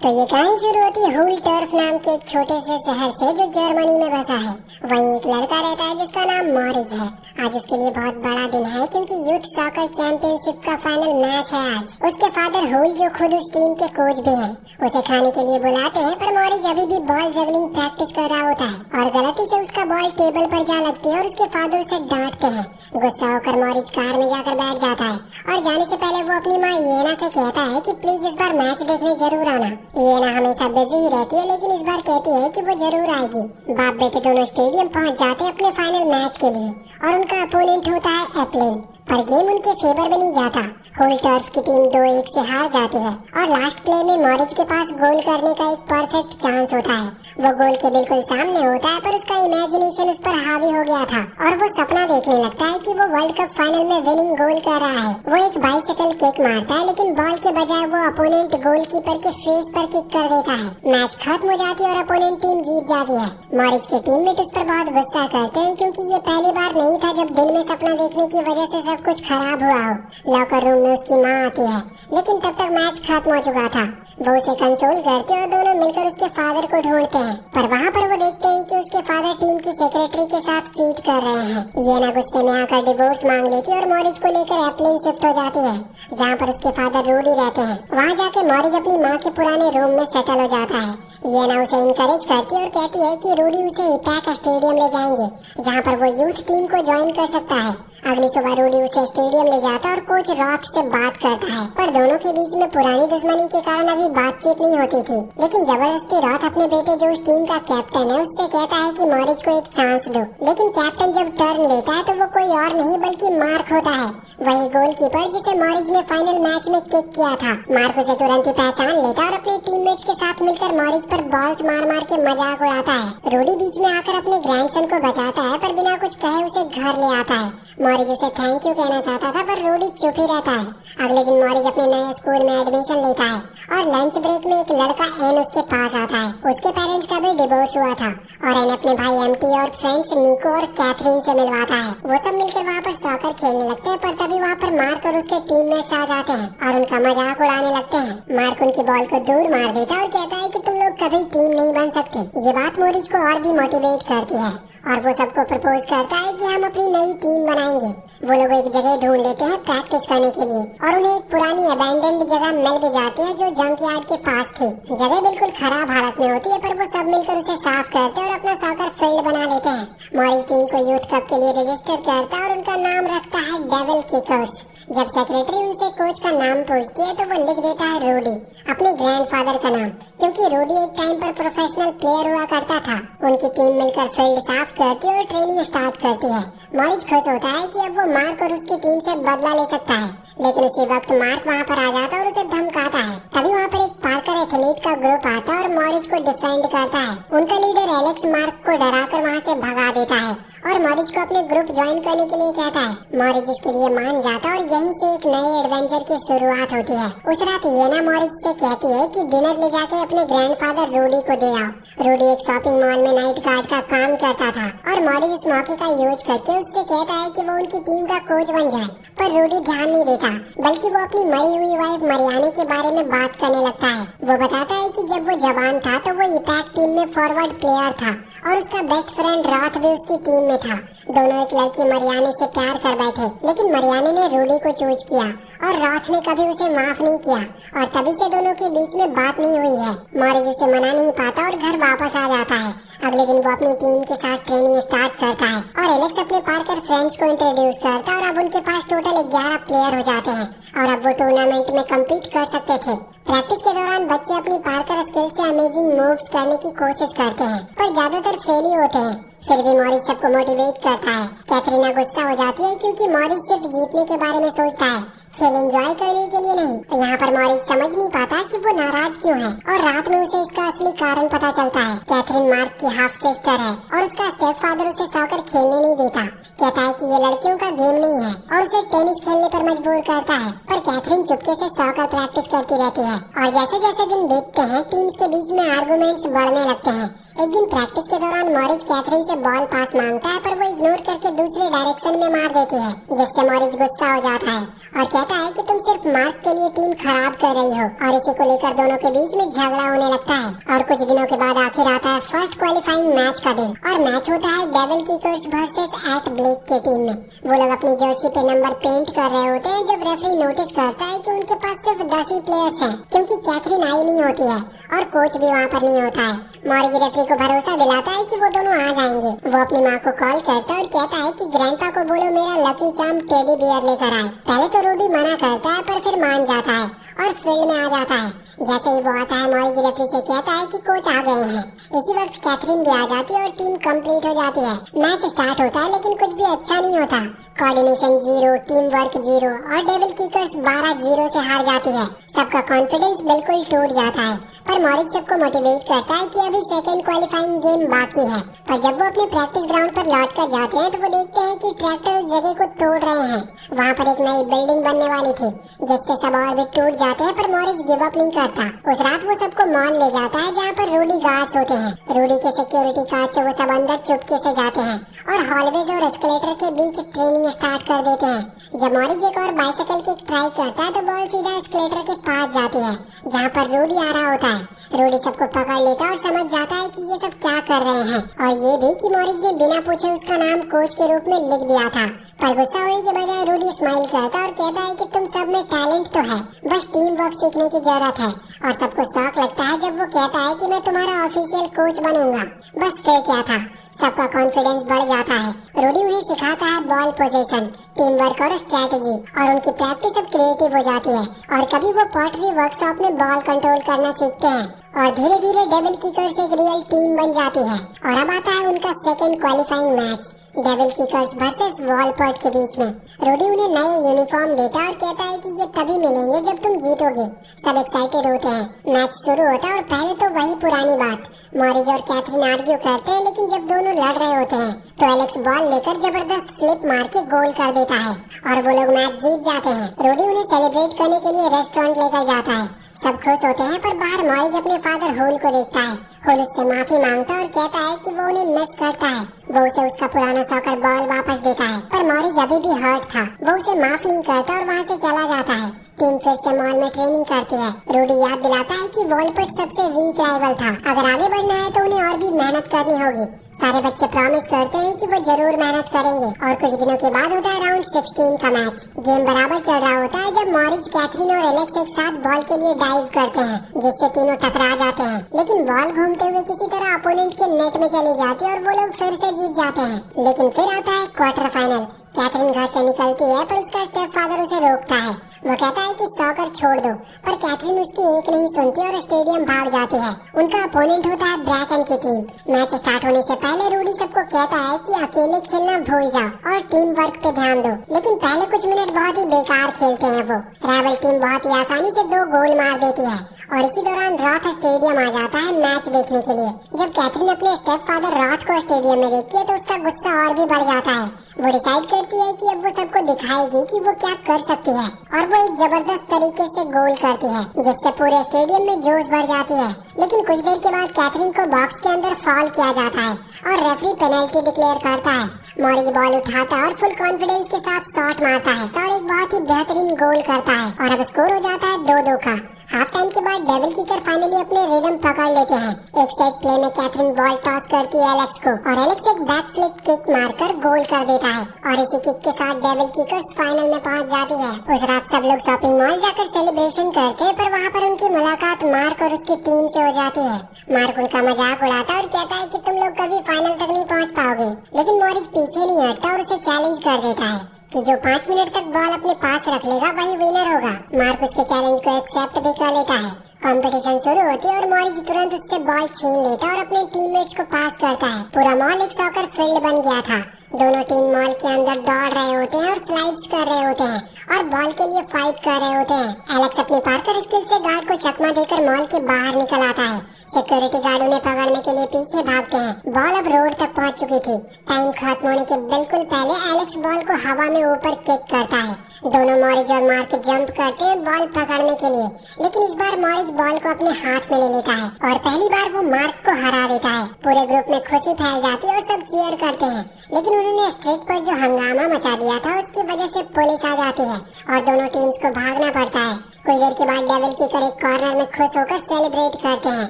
तो ये कहानी शुरू होती है हुलटर्फ नाम के एक छोटे से शहर से जो जर्मनी में बसा है। वहीं एक लड़का रहता है जिसका नाम मॉरिज है। आज उसके लिए बहुत बड़ा दिन है क्योंकि यूथ सॉकर चैंपियनशिप का फाइनल मैच है आज। उसके फादर हुल जो खुद उस टीम के कोच भी हैं, उसे खाने के लिए बुलाते हैं, पर मॉरिज अभी भी बॉल जगलिंग प्रैक्टिस कर रहा होता है और गलती से उसका बॉल टेबल पर जा लगती है और उसके फादर उसे डांटते हैं। गुस्सा होकर मॉरिज कार में जाकर बैठ जाता है और जाने से पहले वो अपनी माँ येना से कहता है कि प्लीज इस बार मैच देखने जरूर आना। येना हमेशा बिजी ही रहती है लेकिन इस बार कहती है कि वो जरूर आएगी। बाप बेटे दोनों स्टेडियम पहुंच जाते हैं अपने फाइनल मैच के लिए और उनका अपोनेंट होता है एप्लिन, पर गेम उनके फेवर में नहीं जाता। हुलटर्फ की टीम 2-1 से हार जाती है और लास्ट प्ले में मॉरिज के पास गोल करने का एक परफेक्ट चांस होता है। वो गोल के बिल्कुल सामने होता है पर उसका इमेजिनेशन उस पर हावी हो गया था और वो सपना देखने लगता है कि वो वर्ल्ड कप फाइनल में विनिंग गोल कर रहा है। वो एक बाइसिकल किक मारता है लेकिन बॉल के बजाय वो अपोनेंट गोलकीपर के फेस पर किक कर देता है। मैच खत्म हो जाती है और अपोनेंट टीम जीत जाती है। मॉरिज के टीममेट उस पर बहुत गुस्सा करते हैं क्योंकि ये पहली बार नहीं था जब दिन में सपना देखने की वजह से सब कुछ खराब हुआ हो। लॉकर रूम में उसकी माँ आती है लेकिन तब तक मैच खत्म हो चुका था। वो उसे कंसोल करती है और दोनों मिलकर उसके फादर को ढूंढते हैं, पर वहाँ पर वो देखते हैं कि उसके फादर टीम की सेक्रेटरी के साथ चीट कर रहे हैं। ये ना गुस्से में आकर डिवोर्स मांग लेती है और मॉरिज को लेकर एप्लिन शिफ्ट हो जाती है जहाँ पर उसके फादर रूडी रहते हैं। वहाँ जाके मॉरिज अपनी माँ के पुराने रूम में सेटल हो जाता है। ये ना उसे इनकरेज करती है और कहती है कि रूडी उसे इपैक स्टेडियम ले जाएंगे जहाँ पर वो यूथ टीम को ज्वाइन कर सकता है। अगली सुबह रूडी उसे स्टेडियम ले जाता है और कोच रॉथ से बात करता है, पर दोनों के बीच में पुरानी दुश्मनी के कारण अभी बातचीत नहीं होती थी। लेकिन जबरदस्ती रॉथ अपने बेटे जो उस टीम का कैप्टन है उससे कहता है कि मॉरिज को एक चांस दो। लेकिन कैप्टन जब टर्न लेता है तो वो कोई और नहीं बल्कि मार्क होता है, वही गोलकीपर जिसे मॉरिज ने फाइनल मैच में किक किया था। मार्क उसे तुरंत ही पहचान लेता है और अपने टीममेट्स के साथ मिलकर मॉरिज पर बॉल्स मार मार के मजाक उड़ाता है। रूडी बीच में आकर अपने ग्रैंडसन को बचाता है पर बिना कुछ कहे उसे घर ले आता है। मॉरिज उसे थैंक यू कहना चाहता था पर रूडी चुप ही रहता है। अगले दिन मॉरिज अपने नए स्कूल में एडमिशन लेता है और लंच ब्रेक में एक लड़का एन उसके पास आता है। उसके पेरेंट्स का भी डिवोर्स हुआ था और एन अपने भाई एम्टी और फ्रेंड्स निको और कैथरीन से मिलवाता है। वो सब मिलकर वहाँ पर सॉकर खेलने लगते हैं, पर तभी वहाँ पर मार्क और उसके टीममेट्स आ जाते हैं और उनका मजाक उड़ाने लगते हैं। मार्क उनकी बॉल को दूर मार देता है और कहता है कि तुम लोग कभी टीम नहीं बन सकते। ये बात मॉरिज को और भी मोटिवेट करती है और वो सबको प्रपोज करता है कि हम अपनी नई टीम बनाएंगे। वो लोग एक जगह ढूंढ लेते हैं प्रैक्टिस करने के लिए और उन्हें एक पुरानी अबैंडन्ड जगह मिल भी जाती है जो जंक यार्ड के पास थी। जगह बिल्कुल खराब हालत में होती है पर वो सब मिलकर उसे साफ करते हैं और अपना सॉकर फील्ड बना लेते हैं। मॉरिज टीम को यूथ कप के लिए रजिस्टर करता है और उनका नाम रखता है डेविल किकर्स। जब सेक्रेटरी उनसे कोच का नाम पूछती है तो वो लिख देता है रूडी, अपने ग्रैंडफादर का नाम, क्योंकि रूडी एक टाइम पर प्रोफेशनल प्लेयर हुआ करता था। उनकी टीम मिलकर फील्ड साफ करती है और ट्रेनिंग स्टार्ट करती है। मॉरिज खुश होता है कि अब वो मार्क और उसकी टीम से बदला ले सकता है, लेकिन उसी वक्त मार्क वहाँ पर आ जाता है और उसे धमकाता है। तभी वहाँ पर एक पार्कर एथलीट का ग्रुप आता है और मॉरिज को डिफेंड करता है। उनका लीडर एलेक्स मार्क को डराकर वहाँ से भगा देता है और मॉरिज को अपने ग्रुप ज्वाइन करने के लिए कहता है। मॉरिज इसके लिए मान जाता है और यहीं से एक नए एडवेंचर की शुरुआत होती है। उस रात येना मॉरिज से कहती है कि डिनर ले जाके अपने ग्रैंडफादर रूडी को दे आओ। रूडी एक शॉपिंग मॉल में नाइट गार्ड का काम करता था और मॉरिज उस मौके का यूज करके उससे कहता है कि वो उनकी टीम का कोच बन जाए, पर रूडी ध्यान नहीं देता बल्कि वो अपनी मरी हुई वाइफ मरियाने के बारे में बात करने लगता है। वो बताता है कि जब वो जवान था तो वो इपैक टीम में फॉरवर्ड प्लेयर था और उसका बेस्ट फ्रेंड रॉथ भी उसकी टीम में था। दोनों एक लड़की मरियाने से प्यार कर बैठे, लेकिन मरियाने ने रूडी को चूज किया और रॉथ ने कभी उसे माफ नहीं किया और तभी से दोनों के बीच में बात नहीं हुई है। मॉरिज उसे मना नहीं पाता और घर वापस आ जाता है। अगले दिन वो अपनी टीम के साथ ट्रेनिंग स्टार्ट करता है और एलेक्स अपने पार्कर फ्रेंड्स को इंट्रोड्यूस करता है और अब उनके पास टोटल 11 प्लेयर हो जाते हैं और अब वो टूर्नामेंट में कम्पीट कर सकते थे। प्रैक्टिस के दौरान बच्चे अपनी पार्कर स्किल्स से अमेजिंग मूव्स करने की कोशिश करते हैं, पर ज्यादातर फेल ही होते हैं। फिर भी मॉरिज सबको मोटिवेट करता है। कैथरीना गुस्सा हो जाती है क्योंकि मॉरिज सिर्फ जीतने के बारे में सोचता है, खेल एंजॉय करने के लिए नहीं। यहाँ पर मॉरिज समझ नहीं पाता कि वो नाराज क्यों है और रात में उसे इसका असली कारण पता चलता है। कैथरीन मार्क की हाफ सिस्टर है और उसका स्टेप फादर उसे सॉकर खेलने नहीं देता। कहता है कि ये लड़कियों का गेम नहीं है और उसे टेनिस खेलने पर मजबूर करता है, पर कैथरीन चुपके से सॉकर प्रैक्टिस करती रहती है और जैसे जैसे दिन बीतते हैं टीम्स के बीच में आर्गुमेंट्स बढ़ने लगते हैं। एक दिन प्रैक्टिस के दौरान मॉरिज कैथरीन से बॉल पास मांगता है, पर वो इग्नोर करके दूसरे डायरेक्शन में मार देती है, जिससे मॉरिज गुस्सा हो जाता है और कहता है कि तुम सिर्फ मार्क के लिए टीम खराब कर रही हो। और इसी को लेकर दोनों के बीच में झगड़ा होने लगता है। और कुछ दिनों के बाद आखिर आता है फर्स्ट क्वालिफाइंग मैच का दिन, और मैच होता है devil kickers versus eight black के टीम में। वो लोग अपनी जर्सी पे नंबर पेंट कर रहे होते हैं जब रेफरी नोटिस करता है कि उनके पास सिर्फ 10 ही प्लेयर्स हैं, क्योंकि कैथरीन आई नहीं होती है और कोच भी वहाँ पर नहीं होता है। मॉरिज रेफरी को भरोसा दिलाता है कि वो दोनों आ जाएंगे। वो अपनी माँ को कॉल करता है और कहता है कि ग्रैंडपा को बोलो मेरा लकी चार्म टेडी बियर लेकर आए। पहले तो रूडी मना करता है, पर फिर मान जाता है और फील्ड में आ जाता है। जैसे ही वो आता है, मॉरिज रेफरी से कहता है कि कोच आ गए हैं। इसी वक्त कैथरीन भी आ जाती है और टीम कंप्लीट हो जाती है। मैच स्टार्ट होता है, लेकिन कुछ भी अच्छा नहीं होता। कोऑर्डिनेशन 0, टीम वर्क 0 और डेविल किकर्स 12-0 से हार जाती है। सबका कॉन्फिडेंस बिल्कुल टूट जाता है, पर मॉरिज सबको मोटिवेट करता है कि अभी सेकंड क्वालिफाइंग गेम बाकी है। पर जब वो अपने प्रैक्टिस ग्राउंड पर लौट कर जाते हैं तो वो देखते हैं कि ट्रैक्टर उस जगह को तोड़ रहे हैं। वहाँ पर एक नई बिल्डिंग बनने वाली थी, जिससे सब और भी टूट जाते हैं, पर मॉरिज गिव अप नहीं करता। उस रात वो सबको मॉल ले जाता है, जहाँ पर रूडी गार्ड्स होते हैं। रूडी के सिक्योरिटी कार्ड से वो सब अंदर चुपके से जाते हैं और हॉलवेज और एस्केलेटर के बीच ट्रेनिंग स्टार्ट कर देते हैं। जब मॉरिज एक और बाइसाइकिल किक ट्राई करता है तो बॉल सीधा एस्केलेटर के पास जाती है, जहाँ पर रूडी आ रहा होता है। रूडी सबको पकड़ लेता है और समझ जाता है कि ये सब क्या कर रहे हैं, और ये भी कि मॉरिज ने बिना पूछे उसका नाम कोच के रूप में लिख दिया था। पर गुस्सा होने के बजाय रूडी स्माइल करता है और कहता है कि तुम सब में टैलेंट तो है, बस टीम वर्क सीखने की जरूरत है। और सबको शौक लगता है जब वो कहता है कि मैं तुम्हारा ऑफिशियल कोच बनूंगा। बस फिर क्या था, सबका कॉन्फिडेंस बढ़ जाता है। रूडी उन्हें सिखाता है बॉल पोजीशन, टीम वर्क और स्ट्रेटेजी, और उनकी प्रैक्टिस अब क्रिएटिव हो जाती है। और कभी वो पॉटरी वर्कशॉप में बॉल कंट्रोल करना सीखते हैं और धीरे धीरे डेविल किकर्स एक रियल टीम बन जाती है। और अब आता है उनका second qualifying match, devil kickers versus Wolpert के बीच में। रूडी उन्हें नए यूनिफॉर्म देता है और कहता है कि ये तभी मिलेंगे जब तुम जीतोगे। सब एक्साइटेड होते हैं। मैच शुरू होता है और पहले तो वही पुरानी बात, मॉरिज और कैथरीन आर्ग्यू करते हैं, लेकिन जब दोनों लड़ रहे होते हैं तो एलेक्स बॉल लेकर जबरदस्त फ्लिप मार के गोल कर देता है और वो लोग मैच जीत जाते हैं। रूडी उन्हें सेलिब्रेट करने के लिए रेस्टोरेंट लेकर जाता है। सब खुश होते हैं, पर बाहर मॉरिज अपने फादर होल को देखता है। होल उससे माफी मांगता है और कहता है कि वो उन्हें मिस करता है। वो उसे उसका पुराना सॉकर बॉल वापस देता है, पर मॉरिज अभी भी हर्ट था। वो उसे माफ नहीं करता और वहाँ से चला जाता है। टीम फिर से मॉल में ट्रेनिंग करती है। रूडी याद दिलाता है कि वॉलपर्ट सबसे वीक राइवल था, अगर आगे बढ़ना है तो उन्हें और भी मेहनत करनी होगी। सारे बच्चे प्रॉमिस करते हैं कि वो जरूर मेहनत करेंगे। और कुछ दिनों के बाद होता है राउंड 16 का मैच। गेम बराबर चल रहा होता है जब मॉरिज, कैथरीन और एलेक्स एक साथ बॉल के लिए डाइव करते हैं, जिससे तीनों टकरा जाते हैं। लेकिन बॉल घूमते हुए किसी तरह अपोनेंट के नेट में चली जाती है और वो लोग फिर से जीत जाते हैं। लेकिन फिर आता है क्वार्टर फाइनल। कैथरीन घर से निकलती है, पर उसका स्टेप फादर उसे रोकता है। वो कहता है कि सॉकर छोड़ दो, पर कैथरीन उसकी एक नहीं सुनती और स्टेडियम भाग जाती है। उनका अपोनेंट होता है ब्रैकन की टीम। मैच स्टार्ट होने से पहले रूडी सबको कहता है कि अकेले खेलना भूल जाओ और टीम वर्क पे ध्यान दो, लेकिन पहले कुछ मिनट बहुत ही बेकार खेलते हैं वो। राइवल टीम बहुत ही आसानी से 2 गोल मार देती है और इसी दौरान रॉथ स्टेडियम आ जाता है मैच देखने के लिए। जब कैथरीन अपने स्टेप फादर रॉथ को स्टेडियम में देखती है तो उसका गुस्सा और भी बढ़ जाता है। वो डिसाइड करती है कि अब वो सबको दिखाएगी कि वो क्या कर सकती है, और वो एक जबरदस्त तरीके से गोल करती है, जिससे पूरे स्टेडियम में जोश भर जाती है। लेकिन कुछ देर के बाद कैथरीन को बॉक्स के अंदर फाउल किया जाता है और रेफरी पेनल्टी डिक्लेयर करता है। मॉरिज बॉल उठाता है और फुल कॉन्फिडेंस के साथ शॉट मारता है और एक बहुत ही बेहतरीन गोल करता है, और अब स्कोर हो जाता है 2-2 का। हाफ टाइम के बाद डेविल किकर फाइनली अपने रिदम पकड़ लेते हैं। एक सेट प्ले में कैथरीन बॉल टॉस करती है एलेक्स को, और एलेक्स एक बैक फ्लिप किक मारकर गोल कर देता है, और इसी किक के साथ डेविल किकर्स फाइनल में पहुंच जाती है। उस रात सब लोग शॉपिंग मॉल जाकर सेलिब्रेशन करते हैं, पर वहाँ पर उनकी मुलाकात मार्क और उसकी टीम से हो जाती है। मार्क उनका मजाक उड़ाता है और कहता है कि तुम लोग कभी फाइनल तक नहीं पहुँच पाओगे, लेकिन मॉरिज पीछे नहीं हटता और उसे चैलेंज कर देता है कि जो 5 मिनट तक बॉल अपने पास रख लेगा वही विनर होगा। मार्क उसके चैलेंज को एक्सेप्ट भी कर लेता है। कंपटीशन शुरू होती है और मॉरिज तुरंत उससे बॉल छीन लेता है और अपने टीममेट्स को पास करता है। पूरा मॉल एक सॉकर फील्ड बन गया था। दोनों टीम मॉल के अंदर दौड़ रहे होते हैं और स्लाइड्स कर रहे होते हैं और बॉल के लिए फाइट कर रहे होते हैं। एलेक्स अपनी पार्कर स्किल से गार्ड को चकमा देकर मॉल के बाहर निकल आता है। सिक्योरिटी गार्ड उन्हें पकड़ने के लिए पीछे भागते हैं। बॉल अब रोड तक पहुंच चुकी थी। टाइम खत्म होने के बिल्कुल पहले एलेक्स बॉल को हवा में ऊपर किक करता है। दोनों मॉरिज और मार्क जंप करते हैं बॉल पकड़ने के लिए, लेकिन इस बार मॉरिज बॉल को अपने हाथ में ले लेता है और पहली बार वो मार्क को हरा देता है। पूरे ग्रुप में खुशी फैल जाती है और सब चीयर करते हैं, लेकिन उन्होंने स्ट्रीट पर जो हंगामा मचा दिया था उसकी वजह से पुलिस आ जाती है और दोनों टीम्स को भागना पड़ता है। कुछ देर के बाद डेविल किकर एक कॉर्नर में खुश होकर सेलिब्रेट करते हैं।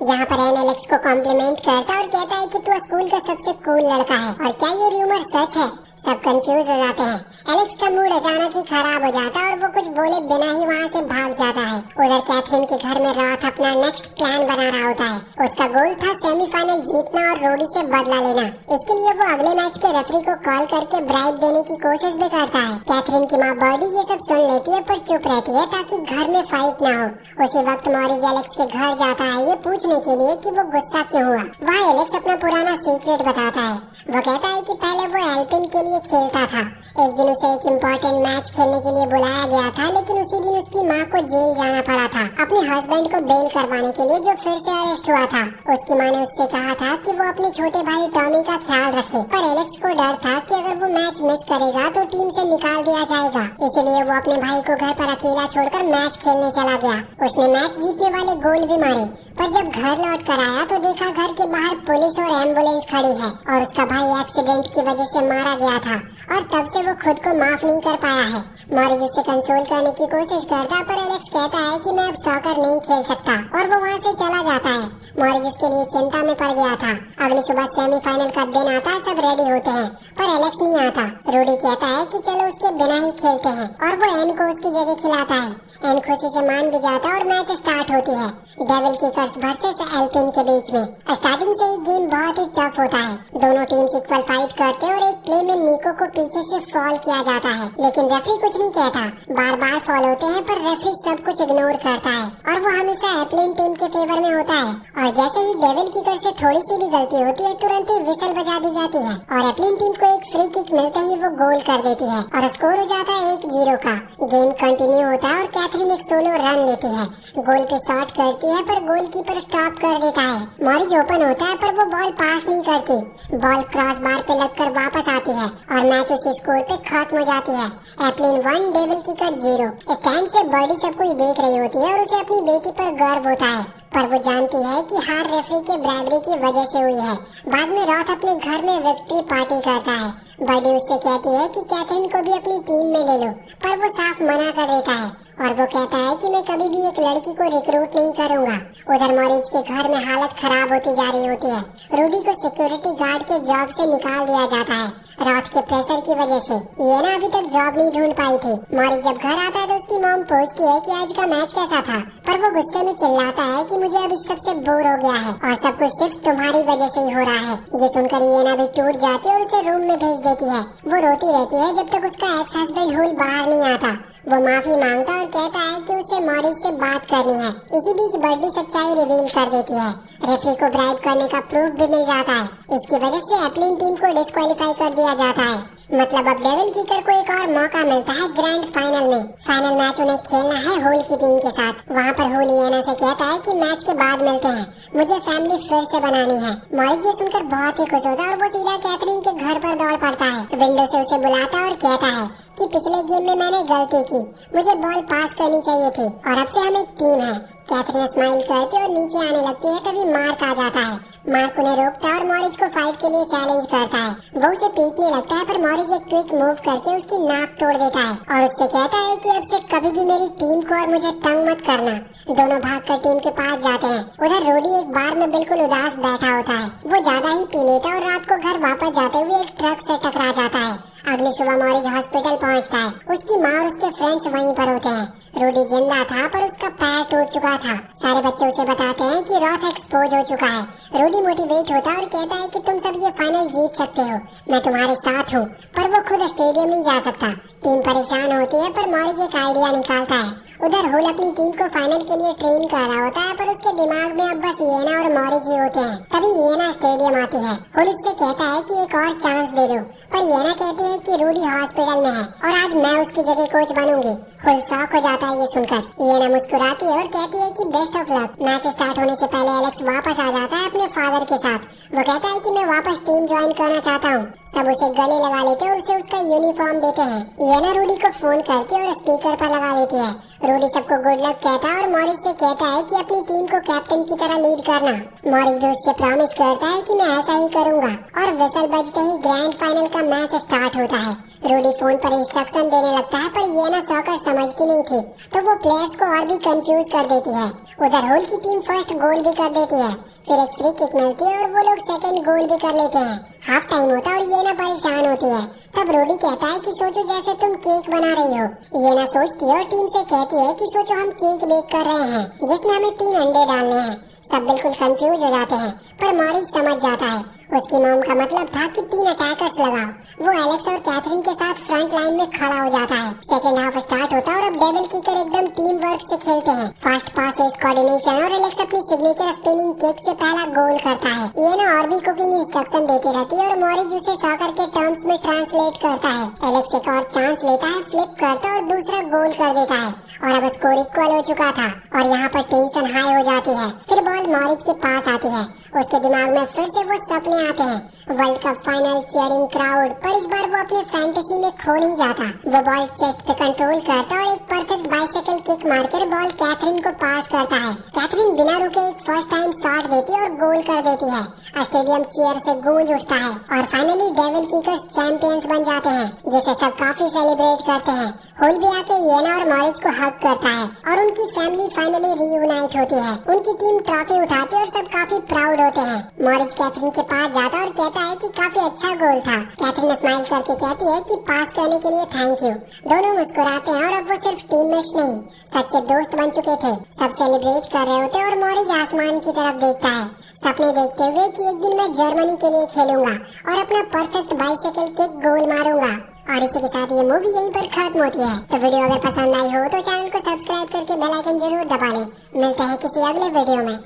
यहाँ पर एन एलेक्स को कॉम्प्लीमेंट करता है और कहता है कि तू स्कूल का सबसे कूल लड़का है, और क्या ये रूमर सच है? सब कंफ्यूज हो जाते हैं। एलेक्स का मूड अचानक ही खराब हो जाता है और वो कुछ बोले बिना ही वहाँ से भाग जाता है। उधर कैथरीन के घर में रॉथ अपना नेक्स्ट प्लान बना रहा होता है। उसका गोल था सेमीफाइनल जीतना और रोडी से बदला लेना। इसके लिए वो अगले मैच के रेफरी को कॉल करके ब्राइब देने की कोशिश भी करता है। कैथरीन की माँ बर्डी ये सब सुन लेती है पर चुप रहती है ताकि घर में फाइट ना हो। उसी वक्त मॉरिज एलेक्स के घर जाता है ये पूछने के लिए कि वो गुस्सा क्यों हुआ। वहाँ एलेक्स अपना पुराना सीक्रेट बताता है। वो कहता है कि पहले वो एल्पिन के लिए खेलता था। एक दिन उसे एक इम्पोर्टेंट मैच खेलने के लिए बुलाया गया था, लेकिन उसी दिन उसकी माँ को जेल जाना पड़ा था अपने हस्बैंड को बेल करवाने के लिए, जो फिर से अरेस्ट हुआ था। उसकी माँ ने उससे कहा था कि वो अपने छोटे भाई टॉमी का ख्याल रखे, पर एलेक्स को डर था कि अगर वो मैच मिस करेगा तो टीम से निकाल दिया जाएगा। इसलिए वो अपने भाई को घर पर अकेला छोड़कर मैच खेलने चला गया। उसने मैच जीतने वाले गोल भी मारे, पर जब घर लौट कर आया तो देखा घर के बाहर पुलिस और एम्बुलेंस खड़ी है और उसका भाई एक्सीडेंट की वजह से मारा गया था और तब से वो खुद को माफ नहीं कर पाया है। मॉरिज उससे कंसोल करने की कोशिश करता पर एलेक्स कहता है कि मैं अब सॉकर नहीं खेल सकता और वो वहाँ से चला जाता है। मॉरिज उसके लिए चिंता में पड़ गया था। अगली सुबह सेमीफाइनल का दिन आता है, सब रेडी होते हैं पर एलेक्स नहीं आता। रूडी कहता है कि चलो उसके बिना ही खेलते हैं और वो एन को उसकी जगह खिलाता है। एन खुशी से मान भी जाता है और मैच स्टार्ट होती है डेविल किकर्स वर्सेस एल्पिन के बीच में। स्टार्टिंग से ही गेम बहुत ही टफ होता है। दोनों टीम्स इक्वल फाइट करते हैं और एक प्ले में निको को पीछे से फॉल किया जाता है, लेकिन रेफरी कुछ नहीं कहता। बार बार फॉल होते हैं पर रेफरी सब कुछ इग्नोर करता है और वो हमेशा एल्पिन टीम के फेवर में होता है। और जैसे ही डेविल किकर से थोड़ी सी भी गलती होती है तुरंत ही विसल बजा दी जाती है और एल्पिन टीम को एक फ्री किक मिलते ही वो गोल कर देती है और स्कोर हो जाता है 1-0 का। गेम कंटिन्यू होता है और कैथरीन एक सोलो रन लेती है, गोल पे शॉट करती है पर गोलकीपर स्टॉप कर देता है। मॉरिज ओपन होता है पर वो बॉल पास नहीं करती। बॉल क्रॉस बार पे लगकर वापस आती है और मैच उसी स्कोर पे खत्म हो जाती है। एप्लिन 1 डेविल किकर 0। स्टैंड से बर्डी सब कुछ देख रही होती है और उसे अपनी बेटी पर गर्व होता है, पर वो जानती है कि हार रेफरी के ब्राइबरी की वजह से हुई है। बाद में रॉथ अपने घर में विक्ट्री पार्टी करता है। बर्डी उससे कहती है कि कैथरीन को भी अपनी टीम में ले लो, पर वो साफ मना कर देता है और वो कहता है कि मैं कभी भी एक लड़की को रिक्रूट नहीं करूंगा। उधर मॉरिज के घर में हालत खराब होती जा रही होती है। रूडी को सिक्योरिटी गार्ड के जॉब से निकाल दिया जाता है रॉथ के प्रेशर की वजह से। ये ना अभी तक जॉब नहीं ढूंढ पाई थी। मॉरिज जब घर आता है तो उसकी मॉम पूछती है कि आज का मैच कैसा था, पर वो गुस्से में चिल्लाता है कि मुझे अब इस सबसे बोर हो गया है और सब कुछ सिर्फ तुम्हारी वजह से ही हो रहा है। ये सुनकर येना भी टूट जाती है और उसे रूम में भेज देती है। वो रोती रहती है जब तक उसका एक्स हस्बैंड हुल बाहर नहीं आता। वो माफी मांगता और कहता है कि उसे मॉरिज से बात करनी है। इसी बीच बर्डी सच्चाई रिवील कर देती है। रेफरी को ब्राइब करने का प्रूफ भी मिल जाता है। इसकी वजह से एप्लिन टीम को डिस्क्वालीफाई कर दिया जाता है। मतलब अब डेविल किकर को एक और मौका मिलता है ग्रैंड फाइनल में। फाइनल मैच उन्हें खेलना है होल की टीम के साथ। वहाँ पर होल येना से कहता है कि मैच के बाद मिलते हैं, मुझे फैमिली फिर से बनानी है। मॉरिज ये सुनकर बहुत ही खुश होता है और वो सीधा कैथरीन के घर पर दौड़ पड़ता है। विंडो से उसे बुलाता है और कहता है कि पिछले गेम में मैंने गलती की, मुझे बॉल पास करनी चाहिए थी और अब से हम एक टीम है। कैथरीन स्माइल करती है और नीचे आने लगती है, तभी मार्क आ जाता है। मार्क उन्हें रोकता है और मॉरिज को फाइट के लिए चैलेंज करता है। वो उसे पीटने लगता है पर मॉरिज एक क्विक मूव करके उसकी नाक तोड़ देता है और उससे कहता है कि अब से कभी भी मेरी टीम को और मुझे तंग मत करना। दोनों भागकर टीम के पास जाते हैं। उधर रूडी एक बार में बिल्कुल उदास बैठा होता है। वो ज्यादा ही पी लेता है और रात को घर वापस जाते हुए एक ट्रक से टकरा जाता है। अगली सुबह मॉरिज हॉस्पिटल पहुंचता है। उसकी माँ और उसके फ्रेंड्स वहीं पर होते हैं। रूडी जिंदा था पर उसका पैर टूट चुका था। सारे बच्चे उसे बताते हैं कि रॉथ एक्सपोज हो चुका है। रूडी मोटिवेट होता है और कहता है कि तुम सब ये फाइनल जीत सकते हो, मैं तुम्हारे साथ हूँ। पर वो खुद स्टेडियम नहीं जा सकता। टीम परेशान होती है पर मॉरिज एक आइडिया निकालता है। उधर हुल अपनी टीम को फाइनल के लिए ट्रेन कर रहा होता है पर उसके दिमाग में अब बस येना और मॉरिज ही होते हैं। तभी येना स्टेडियम आती है। हुल उससे कहता है कि एक और चांस दे दो, पर येना कहती है कि रूडी हॉस्पिटल में है और आज मैं उसकी जगह कोच बनूंगी। हुल शॉक हो जाता है ये सुनकर। येना मुस्कुराती है और कहती है कि best of luck. Match start होने से पहले एलेक्स वापस आ जाता है अपने फादर के साथ। वो कहता है कि मैं वापस टीम ज्वाइन करना चाहता हूँ। सब उसे गले लगा लेते हैं और उसे उसका यूनिफॉर्म देते हैं। येना रूडी को फोन करती है और स्पीकर पर लगा देती है। रूडी सबको गुड लक कहता है और मॉरिस से कहता है कि अपनी टीम को कैप्टन की तरह लीड करना। मॉरिस भी उससे प्रॉमिस करता है कि मैं ऐसा ही करूंगा और विसल बजते ही ग्रैंड फाइनल का मैच स्टार्ट होता है। रूडी फोन पर इंस्ट्रक्शन देने लगता है पर येना सॉकर समझती नहीं थी तो वो प्लेयर्स को और भी कंफ्यूज कर देती है। उधर होल की टीम फर्स्ट गोल भी कर देती है, फिर एक फ्री किक मिलती है और वो लोग सेकंड गोल भी कर लेते हैं। हाफ टाइम होता है और येना परेशान होती है। तब रूडी कहता है कि सोचो जैसे तुम केक बना रही हो। येना सोचती है और टीम से कहती है कि सोचो हम केक बेक कर रहे हैं जिसमें हमें 3 अंडे डालने हैं। सब बिल्कुल कंफ्यूज हो जाते हैं पर मॉरिस समझ जाता है। उसकी मॉम का मतलब था कि 3 अटैकर्स लगाओ। वो एलेक्स और कैथरीन के साथ फ्रंट लाइन में खड़ा हो जाता है। सेकेंड हाफ स्टार्ट होता है और अब डेविल किकर एकदम टीम वर्क से खेलते हैं। फास्ट पासेस, कोऑर्डिनेशन और एलेक्स अपनी सिग्नेचर स्पिनिंग किक से पहला गोल करता है। ये ना और भी कुकिंग इंस्ट्रक्शन देती रहती है और मॉरिस उसे सॉकर के टर्म्स में ट्रांसलेट करता है। एलेक्स एक और चांस लेता है, फ्लिप करता है और दूसरा गोल कर देता है और अब स्कोर इक्वल हो चुका था और यहाँ पर टेंशन हाई हो जाती है। फिर बॉल मॉरिस के पास आती है। उसके दिमाग में फिर से वो सपने आते हैं, world cup final, cheering crowd, पर इस बार वो अपने फैंटेसी में खो नहीं जाता। वो बॉल चेस्ट पे कंट्रोल करता और एक परफेक्ट बाइसाइकिल किक मारकर बॉल कैथरीन को पास करता है। कैथरीन बिना रुके एक फर्स्ट टाइम शॉट देती है और गोल कर देती है। स्टेडियम चीयर से गूंज उठता है और फाइनली डेविल किकर्स चैंपियंस बन जाते हैं, जिसे सब काफी सेलिब्रेट करते हैं। होल भी आके येना और मॉरिस को हग करता है और उनकी फैमिली फाइनली रीयूनाइट होती है। उनकी टीम ट्रॉफी उठाती है और सब काफी प्राउड होते हैं। मॉरिस कैथरीन के पास जाता है और कहता है कि काफी अच्छा गोल था। कैथरीन स्माइल करके कहती है कि पास करने के लिए थैंक यू। दोनों मुस्कुराते हैं और अब वो सिर्फ टीममेट्स नहीं, सच्चे दोस्त बन चुके थे। सब सेलिब्रेट कर रहे होते और मॉरिस आसमान की तरफ देखता है, सपने देखते हुए कि एक दिन मैं जर्मनी के लिए खेलूंगा और अपना परफेक्ट बाइसाइकिल किक गोल मारूंगा। और इसी के साथ ये मूवी यहीं पर खत्म होती है। तो वीडियो अगर पसंद आई हो तो चैनल को सब्सक्राइब करके बेल आइकन जरूर दबा लें। मिलते हैं किसी अगले वीडियो में।